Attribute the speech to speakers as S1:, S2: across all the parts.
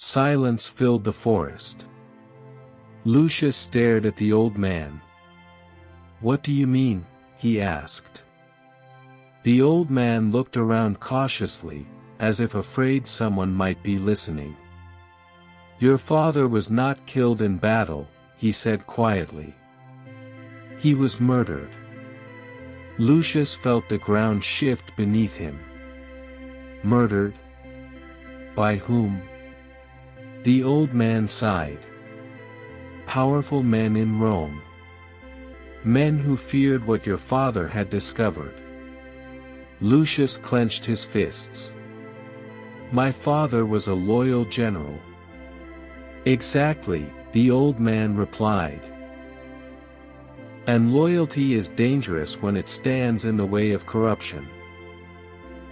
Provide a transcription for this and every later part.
S1: Silence filled the forest. Lucius stared at the old man. "What do you mean?" he asked. The old man looked around cautiously, as if afraid someone might be listening. "Your father was not killed in battle," he said quietly. "He was murdered." Lucius felt the ground shift beneath him. Murdered? By whom? The old man sighed. Powerful men in Rome. Men who feared what your father had discovered. Lucius clenched his fists. "My father was a loyal general." "Exactly," the old man replied. "And loyalty is dangerous when it stands in the way of corruption."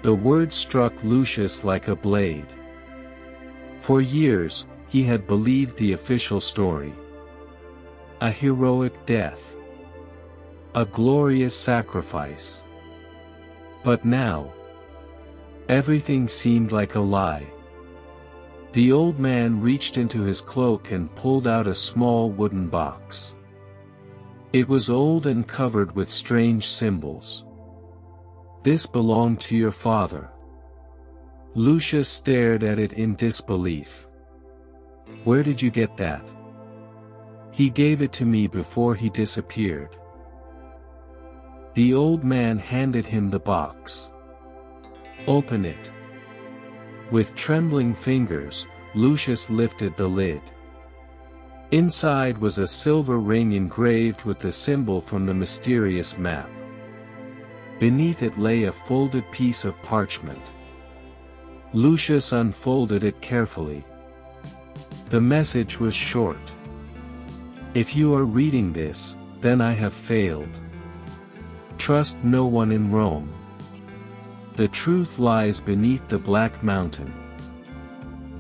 S1: The word struck Lucius like a blade. For years, he had believed the official story. A heroic death. A glorious sacrifice. But now, everything seemed like a lie. The old man reached into his cloak and pulled out a small wooden box. It was old and covered with strange symbols. "This belonged to your father." Lucius stared at it in disbelief. "Where did you get that?" "He gave it to me before he disappeared." The old man handed him the box. "Open it." With trembling fingers, Lucius lifted the lid. Inside was a silver ring engraved with the symbol from the mysterious map. Beneath it lay a folded piece of parchment. Lucius unfolded it carefully. The message was short. "If you are reading this, then I have failed. Trust no one in Rome. The truth lies beneath the Black Mountain."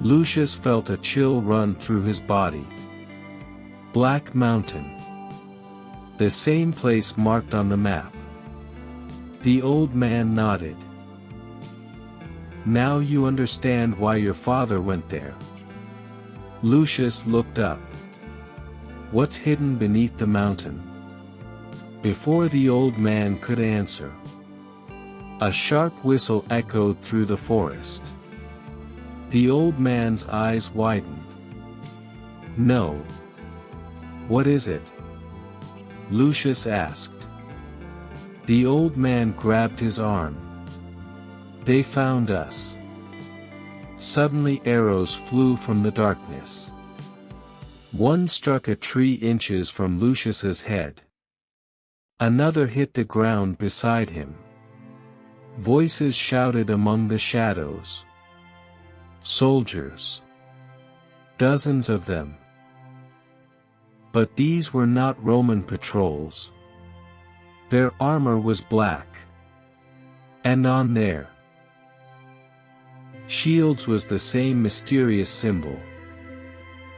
S1: Lucius felt a chill run through his body. Black Mountain. The same place marked on the map. The old man nodded. "Now you understand why your father went there." Lucius looked up. "What's hidden beneath the mountain?" Before the old man could answer, a sharp whistle echoed through the forest. The old man's eyes widened. "No." "What is it?" Lucius asked. The old man grabbed his arm. "They found us." Suddenly arrows flew from the darkness. One struck a tree inches from Lucius's head. Another hit the ground beside him. Voices shouted among the shadows. Soldiers. Dozens of them. But these were not Roman patrols. Their armor was black. And on their shields was the same mysterious symbol.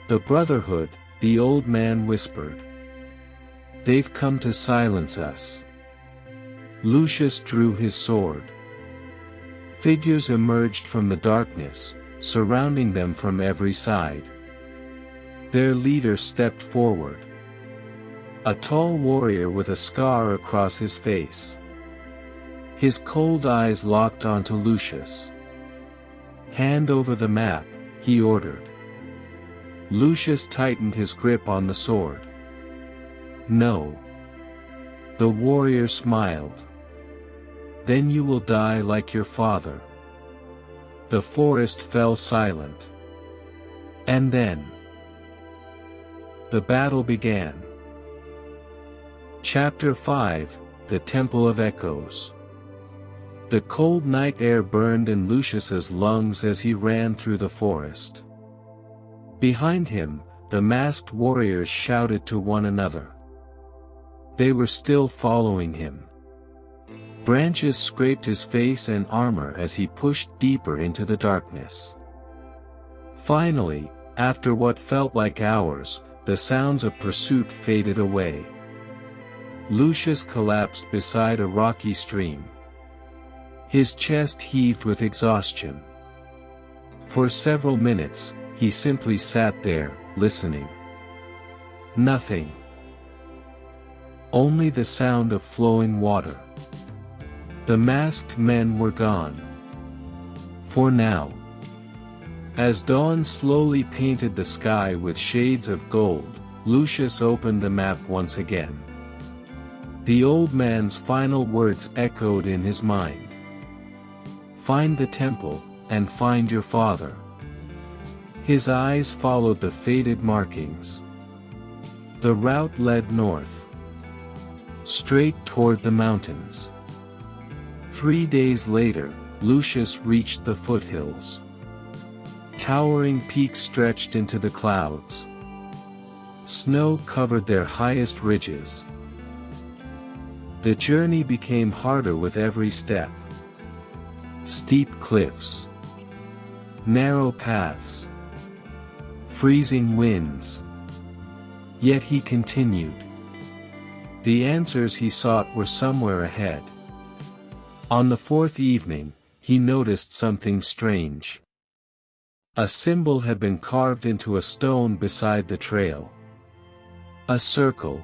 S1: "The Brotherhood," the old man whispered. "They've come to silence us." Lucius drew his sword. Figures emerged from the darkness, surrounding them from every side. Their leader stepped forward. A tall warrior with a scar across his face. His cold eyes locked onto Lucius. "Hand over the map," he ordered. Lucius tightened his grip on the sword. "No." The warrior smiled. "Then you will die like your father." The forest fell silent. And then the battle began. Chapter 5, The Temple of Echoes. The cold night air burned in Lucius's lungs as he ran through the forest. Behind him, the masked warriors shouted to one another. They were still following him. Branches scraped his face and armor as he pushed deeper into the darkness. Finally, after what felt like hours, the sounds of pursuit faded away. Lucius collapsed beside a rocky stream. His chest heaved with exhaustion. For several minutes, he simply sat there, listening. Nothing. Only the sound of flowing water. The masked men were gone. For now. As dawn slowly painted the sky with shades of gold, Lucius opened the map once again. The old man's final words echoed in his mind. Find the temple, and find your father. His eyes followed the faded markings. The route led north. Straight toward the mountains. 3 days later, Lucius reached the foothills. Towering peaks stretched into the clouds. Snow covered their highest ridges. The journey became harder with every step. Steep cliffs. Narrow paths. Freezing winds. Yet he continued. The answers he sought were somewhere ahead. On the fourth evening, he noticed something strange. A symbol had been carved into a stone beside the trail. A circle.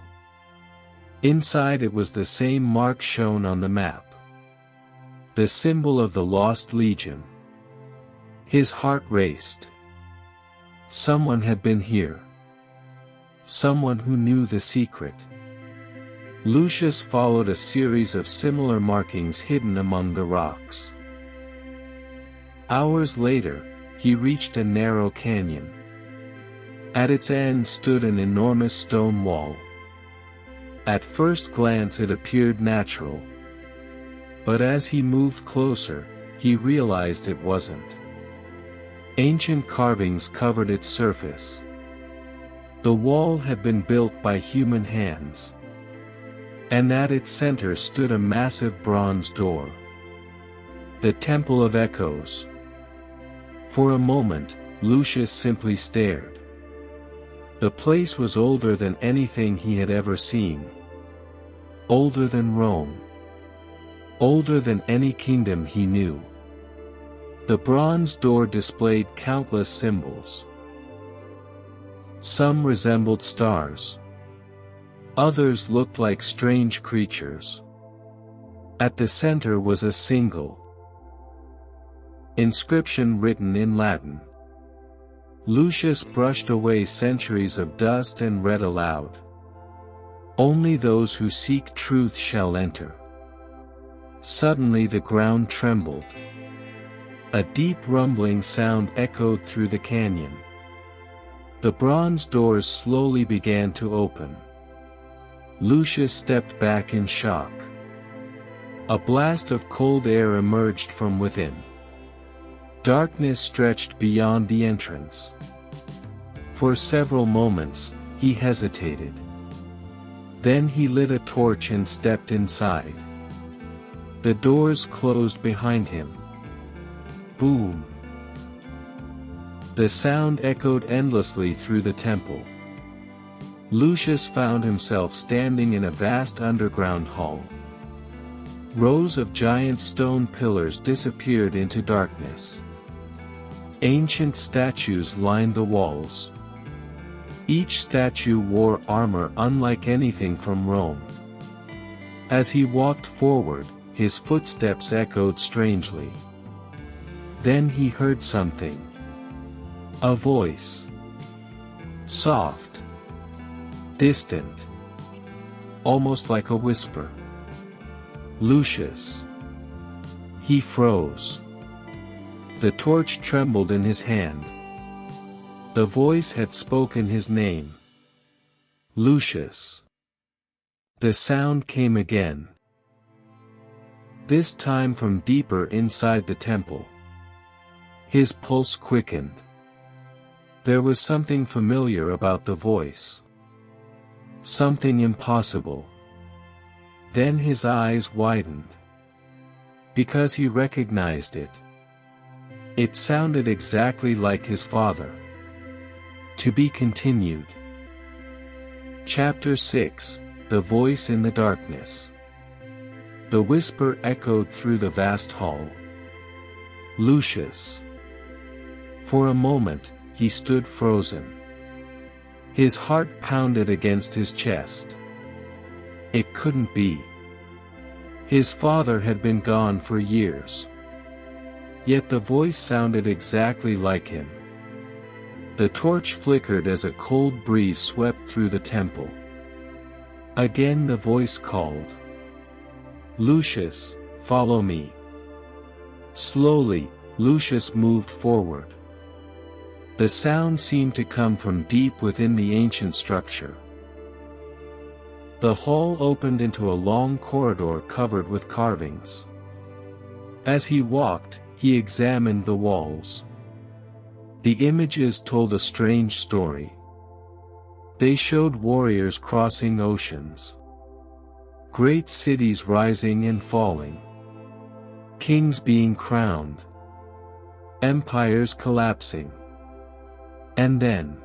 S1: Inside it was the same mark shown on the map. The symbol of the lost legion. His heart raced. Someone had been here. Someone who knew the secret. Lucius followed a series of similar markings hidden among the rocks. Hours later, he reached a narrow canyon. At its end stood an enormous stone wall. At first glance it appeared natural. But as he moved closer, he realized it wasn't. Ancient carvings covered its surface. The wall had been built by human hands. And at its center stood a massive bronze door. The Temple of Echoes. For a moment, Lucius simply stared. The place was older than anything he had ever seen. Older than Rome. Older than any kingdom he knew. The bronze door displayed countless symbols. Some resembled stars. Others looked like strange creatures. At the center was a single inscription written in Latin. Lucius brushed away centuries of dust and read aloud. Only those who seek truth shall enter. Suddenly the ground trembled. A deep rumbling sound echoed through the canyon. The bronze doors slowly began to open. Lucius stepped back in shock. A blast of cold air emerged from within. Darkness stretched beyond the entrance. For several moments, he hesitated. Then he lit a torch and stepped inside. The doors closed behind him. Boom! The sound echoed endlessly through the temple. Lucius found himself standing in a vast underground hall. Rows of giant stone pillars disappeared into darkness. Ancient statues lined the walls. Each statue wore armor unlike anything from Rome. As he walked forward, his footsteps echoed strangely. Then he heard something. A voice. Soft. Distant. Almost like a whisper. Lucius. He froze. The torch trembled in his hand. The voice had spoken his name. Lucius. The sound came again. This time from deeper inside the temple. His pulse quickened. There was something familiar about the voice. Something impossible. Then his eyes widened. Because he recognized it. It sounded exactly like his father. To be continued. Chapter 6, The Voice in the Darkness. The whisper echoed through the vast hall. Lucius. For a moment, he stood frozen. His heart pounded against his chest. It couldn't be. His father had been gone for years. Yet the voice sounded exactly like him. The torch flickered as a cold breeze swept through the temple. Again the voice called. "Lucius, follow me." Slowly, Lucius moved forward. The sound seemed to come from deep within the ancient structure. The hall opened into a long corridor covered with carvings. As he walked, he examined the walls. The images told a strange story. They showed warriors crossing oceans, great cities rising and falling, kings being crowned, empires collapsing. And then,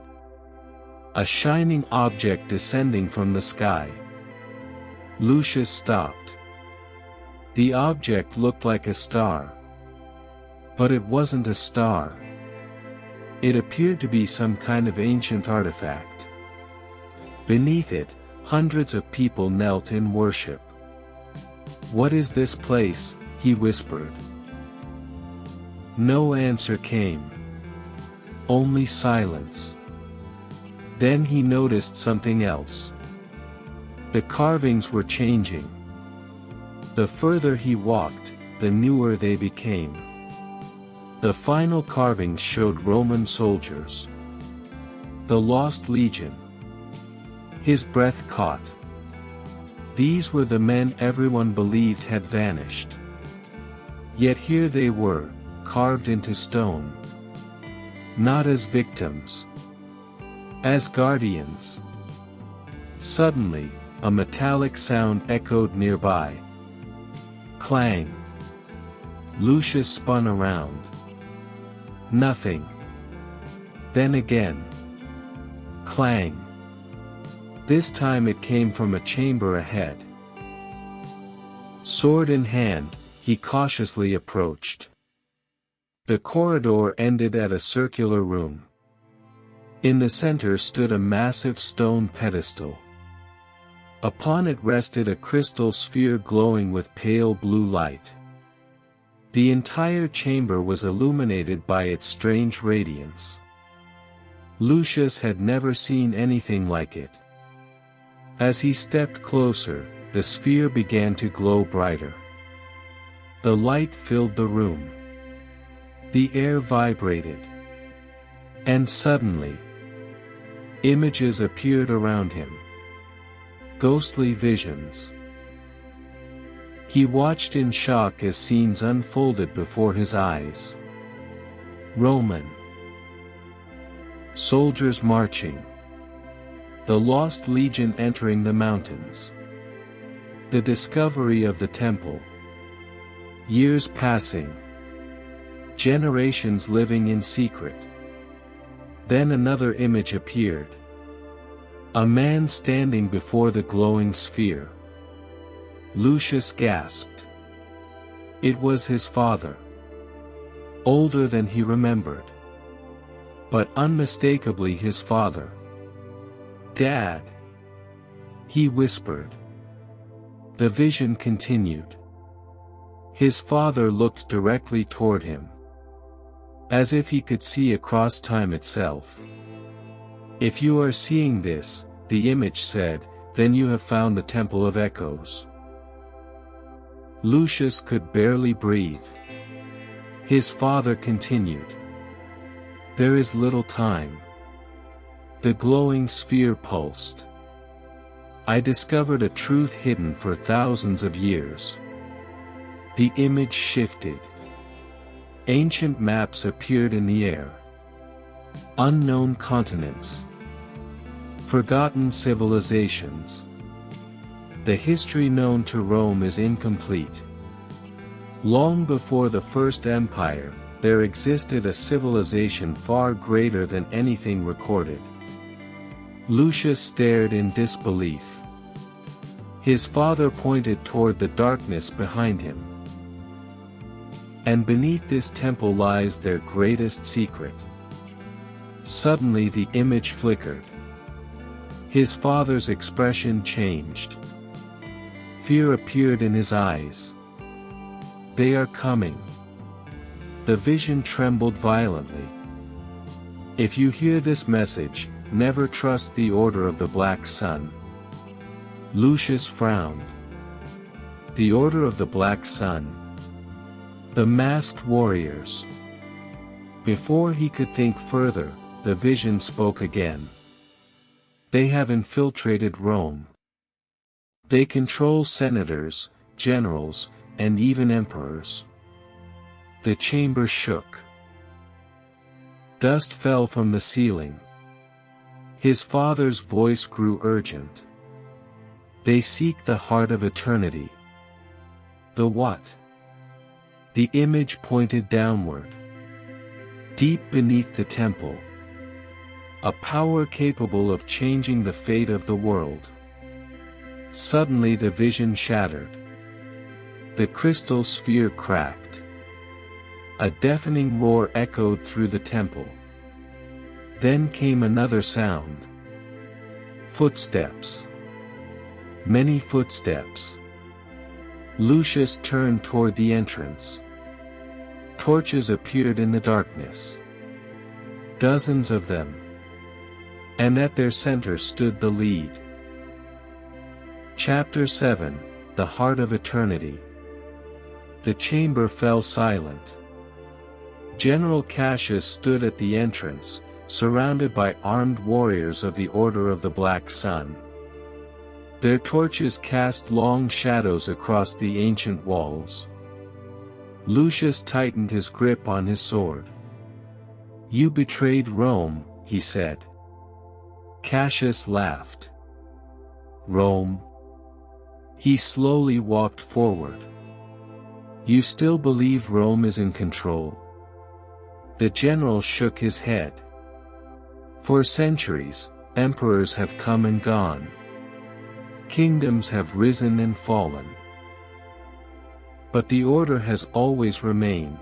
S1: a shining object descending from the sky. Lucius stopped. The object looked like a star. But it wasn't a star. It appeared to be some kind of ancient artifact. Beneath it, hundreds of people knelt in worship. "What is this place?" he whispered. No answer came. Only silence. Then he noticed something else. The carvings were changing. The further he walked, the newer they became. The final carvings showed Roman soldiers. The lost legion. His breath caught. These were the men everyone believed had vanished. Yet here they were, carved into stone. Not as victims. As guardians. Suddenly, a metallic sound echoed nearby. Clang. Lucius spun around. Nothing. Then again. Clang. This time it came from a chamber ahead. Sword in hand, he cautiously approached. The corridor ended at a circular room. In the center stood a massive stone pedestal. Upon it rested a crystal sphere glowing with pale blue light. The entire chamber was illuminated by its strange radiance. Lucius had never seen anything like it. As he stepped closer, the sphere began to glow brighter. The light filled the room. The air vibrated. And suddenly, images appeared around him. Ghostly visions. He watched in shock as scenes unfolded before his eyes. Roman soldiers marching. The lost legion entering the mountains. The discovery of the temple. Years passing. Generations living in secret. Then another image appeared. A man standing before the glowing sphere. Lucius gasped. It was his father. Older than he remembered. But unmistakably his father. "Dad," he whispered. The vision continued. His father looked directly toward him. As if he could see across time itself. "If you are seeing this," the image said, "then you have found the Temple of Echoes." Lucius could barely breathe. His father continued. "There is little time." The glowing sphere pulsed. "I discovered a truth hidden for thousands of years." The image shifted. Ancient maps appeared in the air. Unknown continents. Forgotten civilizations. The history known to Rome is incomplete. Long before the First Empire, there existed a civilization far greater than anything recorded. Lucius stared in disbelief. His father pointed toward the darkness behind him. "And beneath this temple lies their greatest secret. Suddenly the image flickered. His father's expression changed. Fear appeared in his eyes. "They are coming." The vision trembled violently. "If you hear this message, never trust the order of the Black Sun." Lucius frowned. The order of the Black Sun? The masked warriors. Before he could think further, the vision spoke again. "They have infiltrated Rome. They control senators, generals, and even emperors." The chamber shook. Dust fell from the ceiling. His father's voice grew urgent. "They seek the heart of eternity." "The what?" The image pointed downward. "Deep beneath the temple. A power capable of changing the fate of the world." Suddenly the vision shattered. The crystal sphere cracked. A deafening roar echoed through the temple. Then came another sound. Footsteps. Many footsteps. Lucius turned toward the entrance. Torches appeared in the darkness. Dozens of them. And at their center stood the lead. Chapter 7, The Heart of Eternity. The chamber fell silent. General Cassius stood at the entrance, surrounded by armed warriors of the Order of the Black Sun. Their torches cast long shadows across the ancient walls. Lucius tightened his grip on his sword. "You betrayed Rome," he said. Cassius laughed. "Rome?" He slowly walked forward. "You still believe Rome is in control?" The general shook his head. "For centuries, emperors have come and gone. Kingdoms have risen and fallen. But the order has always remained."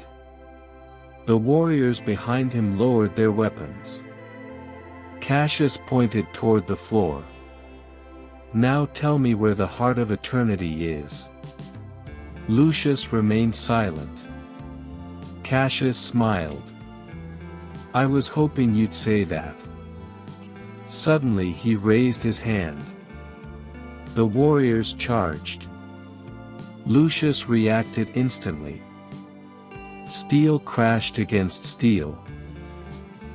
S1: The warriors behind him lowered their weapons. Cassius pointed toward the floor. "Now tell me where the heart of eternity is." Lucius remained silent. Cassius smiled. "I was hoping you'd say that." Suddenly he raised his hand. The warriors charged. Lucius reacted instantly. Steel crashed against steel.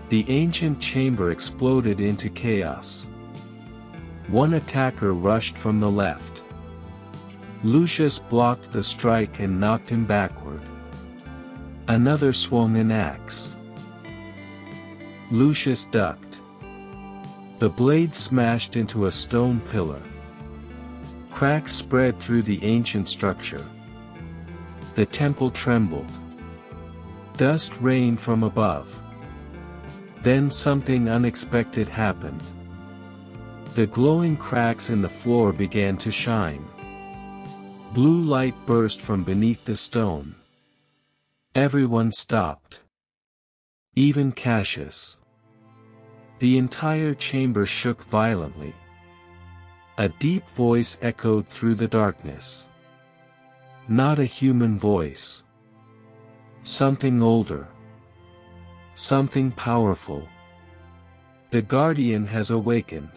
S1: The ancient chamber exploded into chaos. One attacker rushed from the left. Lucius blocked the strike and knocked him backward. Another swung an axe. Lucius ducked. The blade smashed into a stone pillar. Cracks spread through the ancient structure. The temple trembled. Dust rained from above. Then something unexpected happened. The glowing cracks in the floor began to shine. Blue light burst from beneath the stone. Everyone stopped. Even Cassius. The entire chamber shook violently. A deep voice echoed through the darkness. Not a human voice. Something older. Something powerful. The guardian has awakened.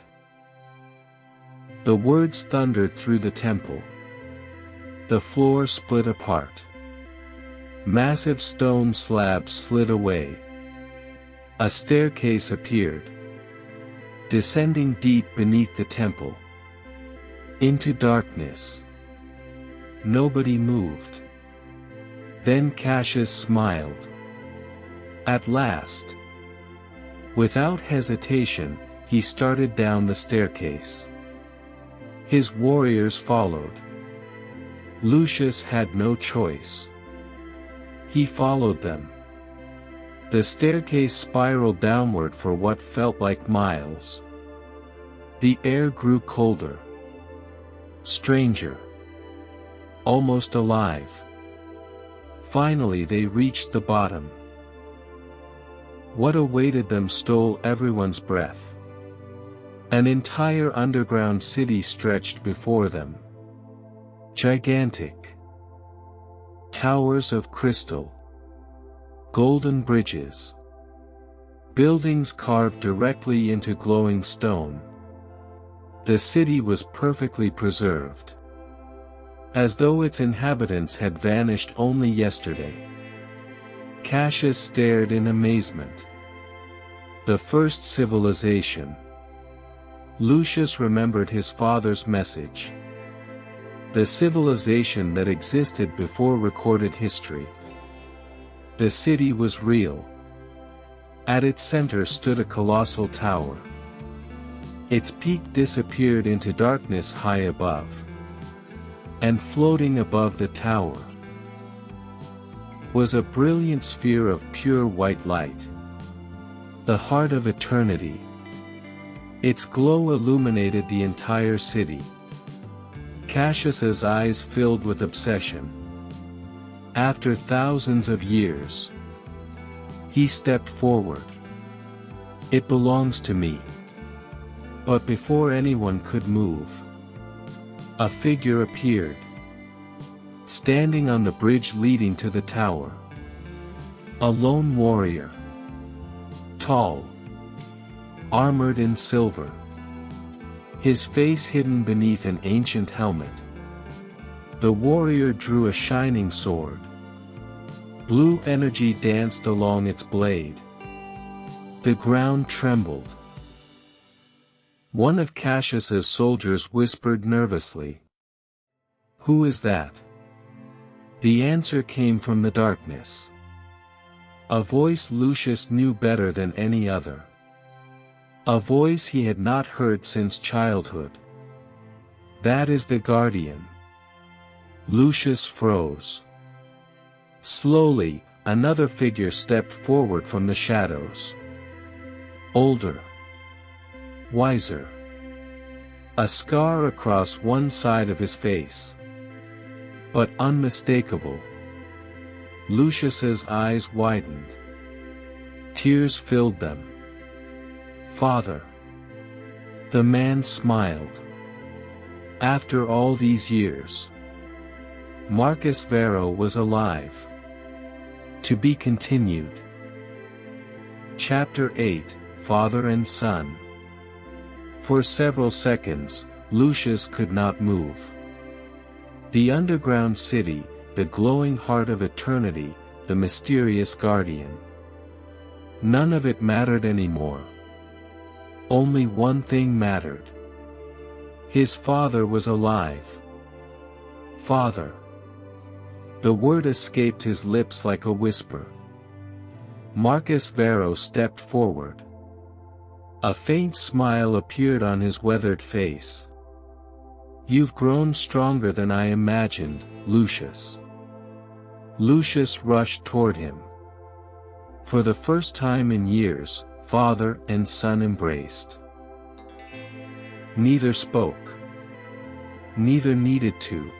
S1: The words thundered through the temple. The floor split apart. Massive stone slabs slid away. A staircase appeared. Descending deep beneath the temple. Into darkness. Nobody moved. Then Cassius smiled. At last. Without hesitation, he started down the staircase. His warriors followed. Lucius had no choice. He followed them. The staircase spiraled downward for what felt like miles. The air grew colder. Stranger. Almost alive. Finally they reached the bottom. What awaited them stole everyone's breath. An entire underground city stretched before them. Gigantic. Towers of crystal. Golden bridges. Buildings carved directly into glowing stone. The city was perfectly preserved. As though its inhabitants had vanished only yesterday. Cassius stared in amazement. The first civilization. Lucius remembered his father's message. The civilization that existed before recorded history. The city was real. At its center stood a colossal tower. Its peak disappeared into darkness high above. And floating above the tower was a brilliant sphere of pure white light. The heart of eternity. Its glow illuminated the entire city. Cassius's eyes filled with obsession. After thousands of years, he stepped forward. It belongs to me. But before anyone could move, a figure appeared. Standing on the bridge leading to the tower. A lone warrior. Tall. Armored in silver. His face hidden beneath an ancient helmet. The warrior drew a shining sword. Blue energy danced along its blade. The ground trembled. One of Cassius's soldiers whispered nervously. "Who is that?" The answer came from the darkness. A voice Lucius knew better than any other. A voice he had not heard since childhood. "That is the guardian." Lucius froze. Slowly, another figure stepped forward from the shadows. Older. Wiser. A scar across one side of his face. But unmistakable. Lucius's eyes widened. Tears filled them. "Father." The man smiled. After all these years, Marcus Varro was alive. To be continued. Chapter 8, Father and Son. For several seconds, Lucius could not move. The underground city, the glowing heart of eternity, the mysterious guardian. None of it mattered anymore. Only one thing mattered. His father was alive. Father. The word escaped his lips like a whisper. Marcus Varro stepped forward. A faint smile appeared on his weathered face. "You've grown stronger than I imagined, Lucius." Lucius rushed toward him. For the first time in years, father and son embraced. Neither spoke. Neither needed to.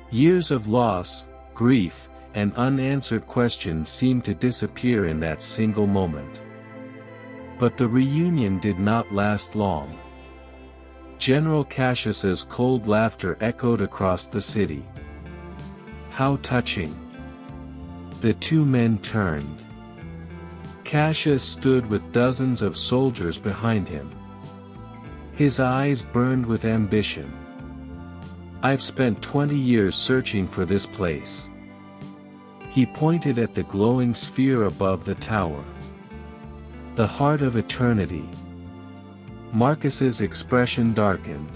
S1: Years of loss, grief, and unanswered questions seemed to disappear in that single moment. But the reunion did not last long. General Cassius's cold laughter echoed across the city. How touching. The two men turned. Cassius stood with dozens of soldiers behind him. His eyes burned with ambition. "I've spent 20 years searching for this place." He pointed at the glowing sphere above the tower. The heart of eternity. Marcus's expression darkened.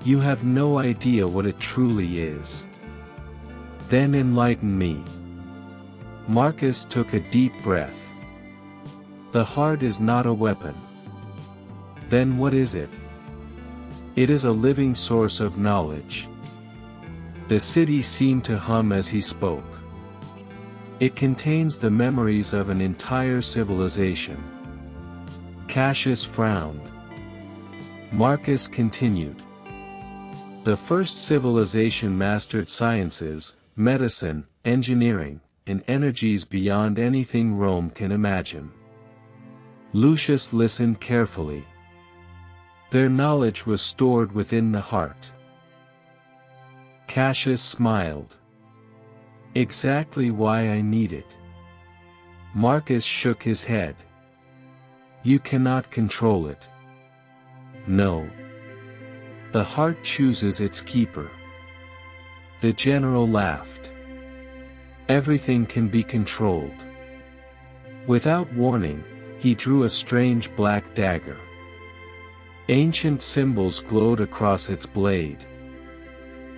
S1: "You have no idea what it truly is." "Then enlighten me." Marcus took a deep breath. "The heart is not a weapon." "Then what is it?" "It is a living source of knowledge." The city seemed to hum as he spoke. "It contains the memories of an entire civilization." Cassius frowned. Marcus continued. "The first civilization mastered sciences, medicine, engineering, and energies beyond anything Rome can imagine. Lucius listened carefully. Their knowledge was stored within the heart. Cassius smiled. Exactly why I need it. Marcus shook his head. You cannot control it. No. The heart chooses its keeper. The general laughed. Everything can be controlled. Without warning, he drew a strange black dagger. Ancient symbols glowed across its blade.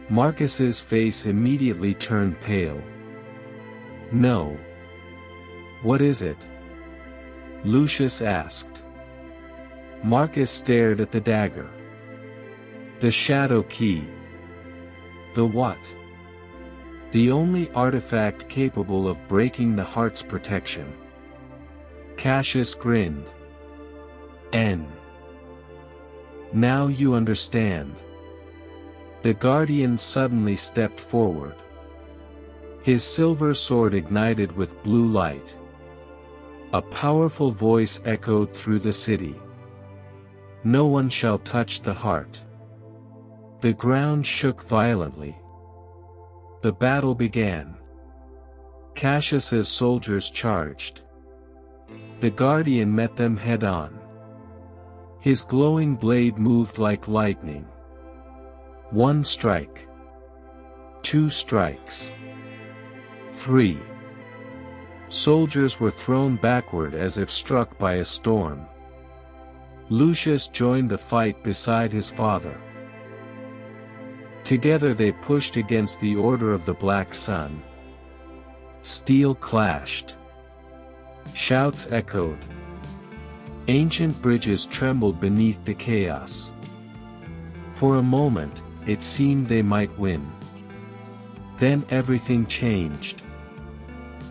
S1: Marcus's face immediately turned pale. No. What is it? Lucius asked. Marcus stared at the dagger. The shadow key. The what? The only artifact capable of breaking the heart's protection. Cassius grinned. Now you understand. The guardian suddenly stepped forward. His silver sword ignited with blue light. A powerful voice echoed through the city. No one shall touch the heart. The ground shook violently. The battle began. Cassius's soldiers charged. The guardian met them head-on. His glowing blade moved like lightning. 1 strike. 2 strikes. 3. Soldiers were thrown backward as if struck by a storm. Lucius joined the fight beside his father. Together they pushed against the Order of the Black Sun. Steel clashed. Shouts echoed. Ancient bridges trembled beneath the chaos. For a moment, it seemed they might win. Then everything changed.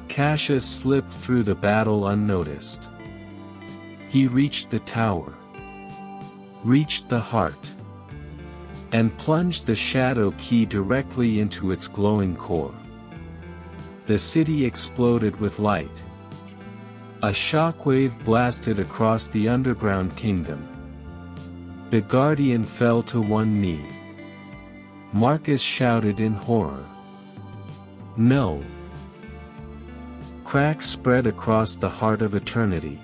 S1: Cassius slipped through the battle unnoticed. He reached the tower. Reached the heart. And plunged the shadow key directly into its glowing core. The city exploded with light. A shockwave blasted across the underground kingdom. The guardian fell to one knee. Marcus shouted in horror. No! Cracks spread across the heart of eternity.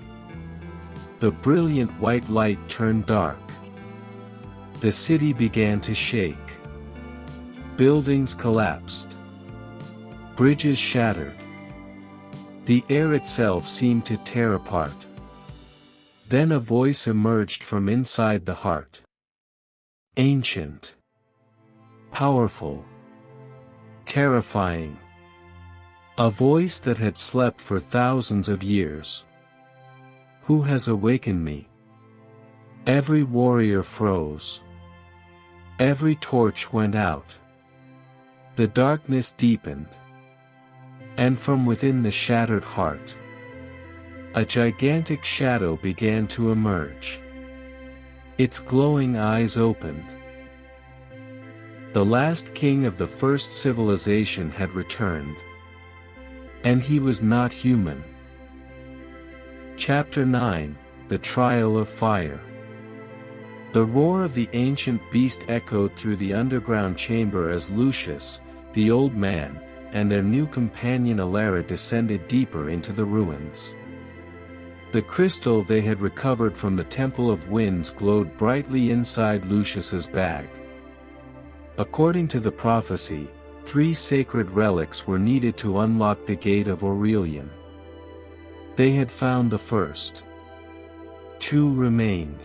S1: The brilliant white light turned dark. The city began to shake. Buildings collapsed. Bridges shattered. The air itself seemed to tear apart. Then a voice emerged from inside the heart. Ancient. Powerful. Terrifying. A voice that had slept for thousands of years. Who has awakened me? Every warrior froze. Every torch went out. The darkness deepened. And from within the shattered heart, a gigantic shadow began to emerge. Its glowing eyes opened. The last king of the first civilization had returned. And he was not human. Chapter 9, The Trial of Fire. The roar of the ancient beast echoed through the underground chamber as Lucius, the old man, and their new companion Elara descended deeper into the ruins. The crystal they had recovered from the Temple of Winds glowed brightly inside Lucius's bag. According to the prophecy, 3 sacred relics were needed to unlock the gate of Aurelion. They had found the first. 2 remained.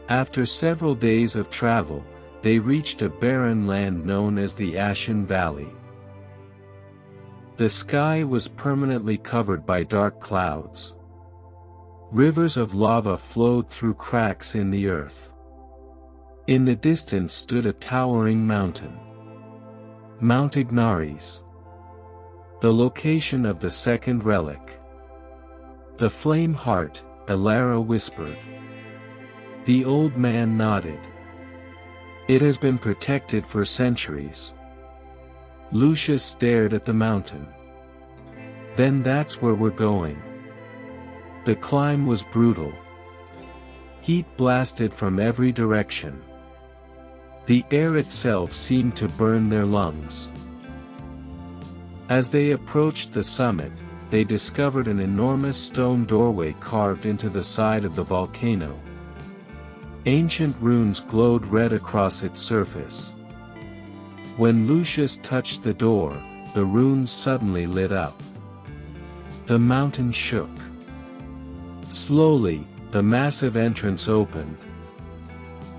S1: After several days of travel, they reached a barren land known as the Ashen Valley. The sky was permanently covered by dark clouds. Rivers of lava flowed through cracks in the earth. In the distance stood a towering mountain. Mount Ignaris. The location of the second relic. The flame heart, Elara whispered. The old man nodded. It has been protected for centuries. Lucius stared at the mountain. Then that's where we're going. The climb was brutal. Heat blasted from every direction. The air itself seemed to burn their lungs. As they approached the summit, they discovered an enormous stone doorway carved into the side of the volcano. Ancient runes glowed red across its surface. When Lucius touched the door, the runes suddenly lit up. The mountain shook. Slowly, the massive entrance opened.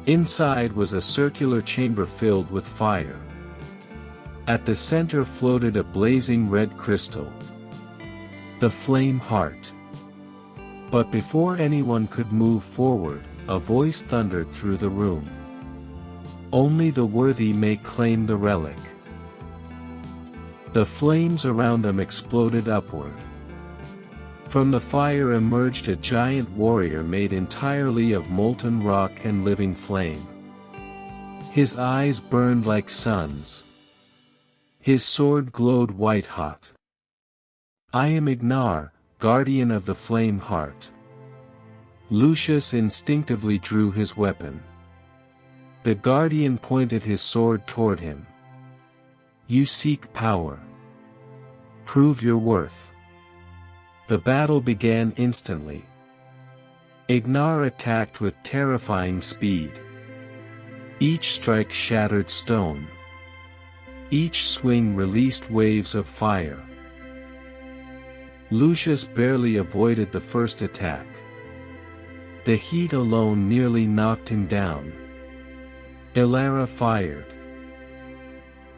S1: Inside was a circular chamber filled with fire. At the center floated a blazing red crystal. The flame heart. But before anyone could move forward, a voice thundered through the room. Only the worthy may claim the relic. The flames around them exploded upward. From the fire emerged a giant warrior made entirely of molten rock and living flame. His eyes burned like suns. His sword glowed white-hot. "I am Ignar, guardian of the flame heart." Lucius instinctively drew his weapon. The guardian pointed his sword toward him. "You seek power. Prove your worth." The battle began instantly. Ignar attacked with terrifying speed. Each strike shattered stone. Each swing released waves of fire. Lucius barely avoided the first attack. The heat alone nearly knocked him down. Elara fired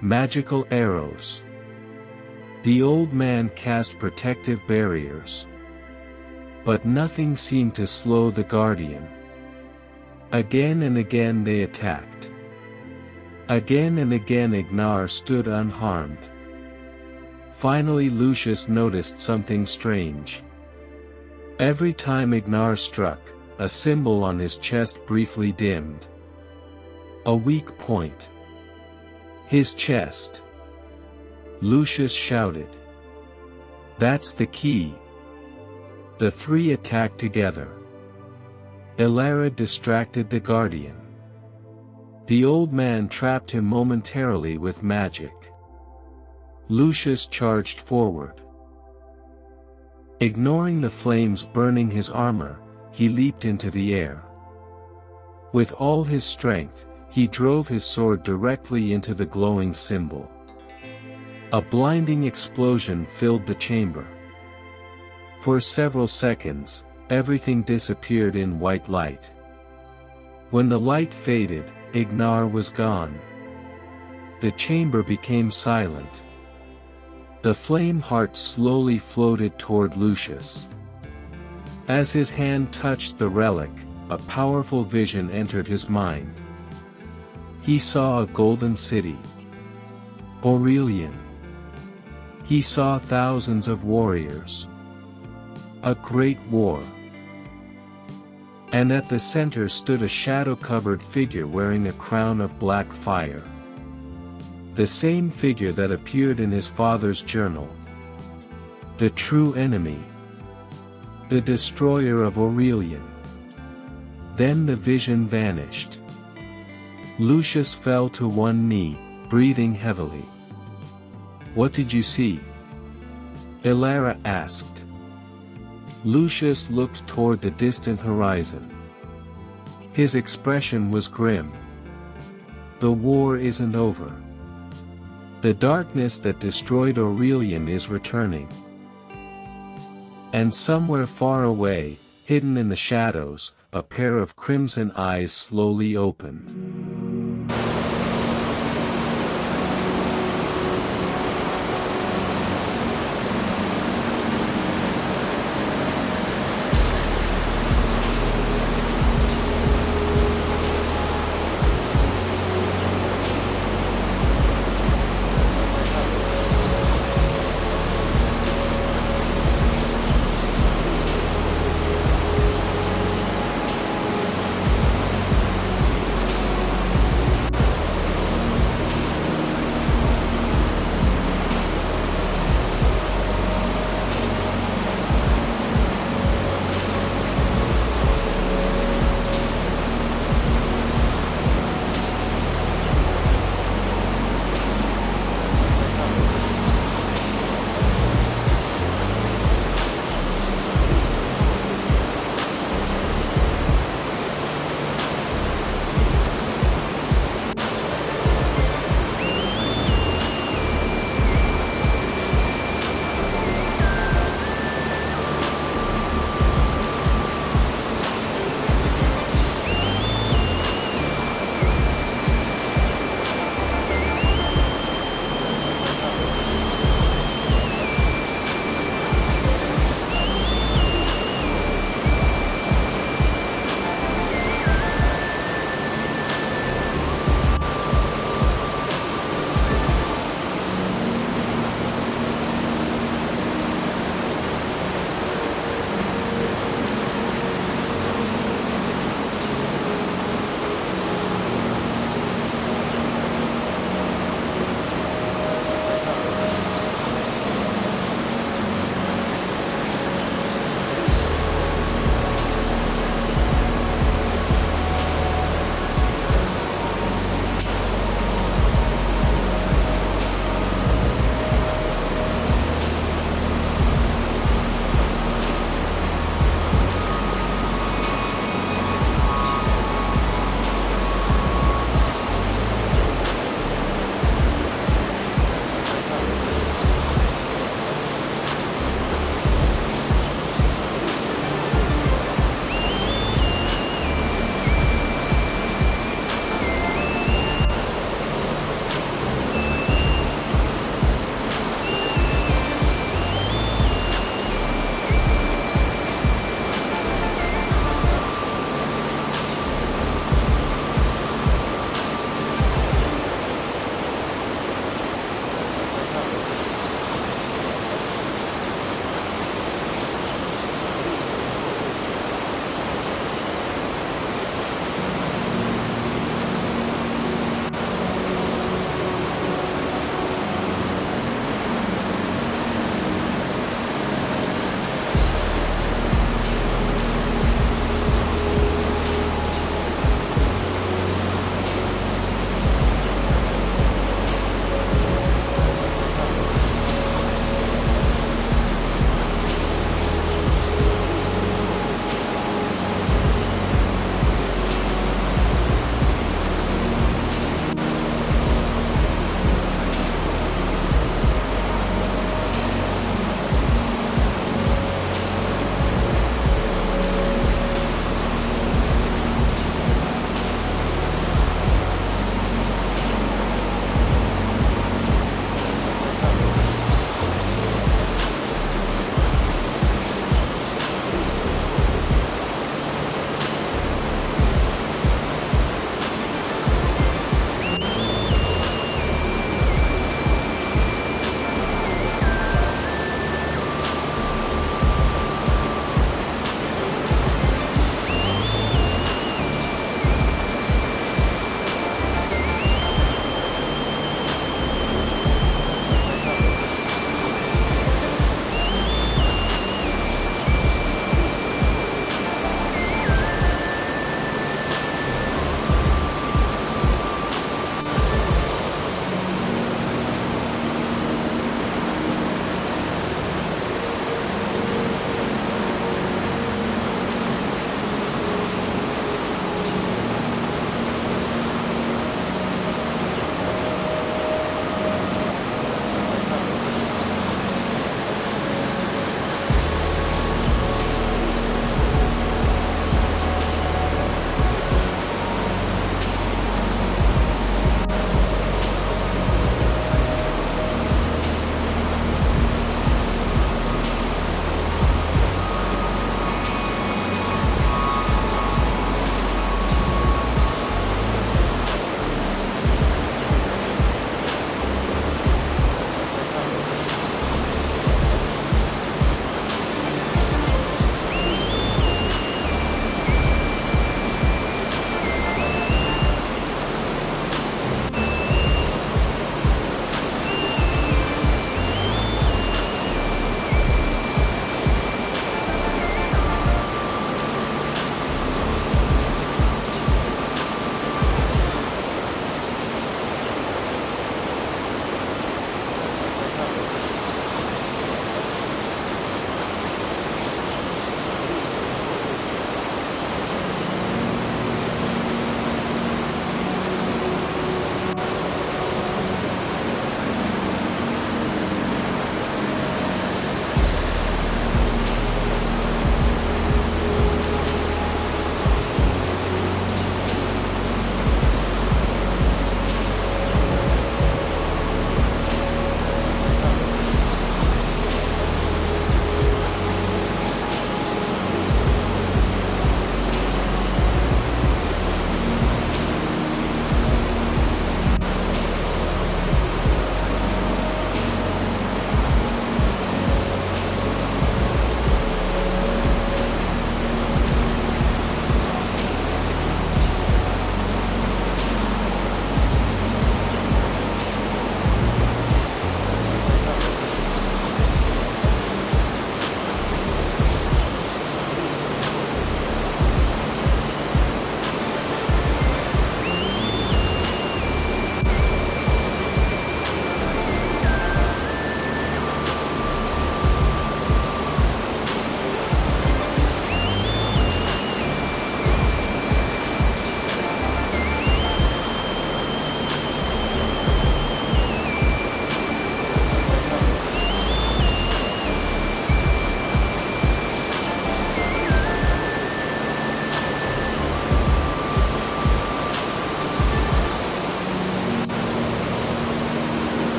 S1: magical arrows. The old man cast protective barriers. But nothing seemed to slow the guardian. Again and again they attacked. Again and again Ignar stood unharmed. Finally Lucius noticed something strange. Every time Ignar struck, a symbol on his chest briefly dimmed. A weak point. His chest. Lucius shouted. "That's the key." The three attacked together. Elara distracted the guardian. The old man trapped him momentarily with magic. Lucius charged forward. Ignoring the flames burning his armor, he leaped into the air. With all his strength, he drove his sword directly into the glowing symbol. A blinding explosion filled the chamber. For several seconds, everything disappeared in white light. When the light faded, Ignar was gone. The chamber became silent. The flame heart slowly floated toward Lucius. As his hand touched the relic, a powerful vision entered his mind. He saw a golden city. Aurelion. He saw thousands of warriors. A great war. And at the center stood a shadow-covered figure wearing a crown of black fire. The same figure that appeared in his father's journal. The true enemy. The destroyer of Aurelion. Then the vision vanished. Lucius fell to one knee, breathing heavily. "What did you see?" Elara asked. Lucius looked toward the distant horizon. His expression was grim. "The war isn't over. The darkness that destroyed Aurelion is returning." And somewhere far away, hidden in the shadows, a pair of crimson eyes slowly opened.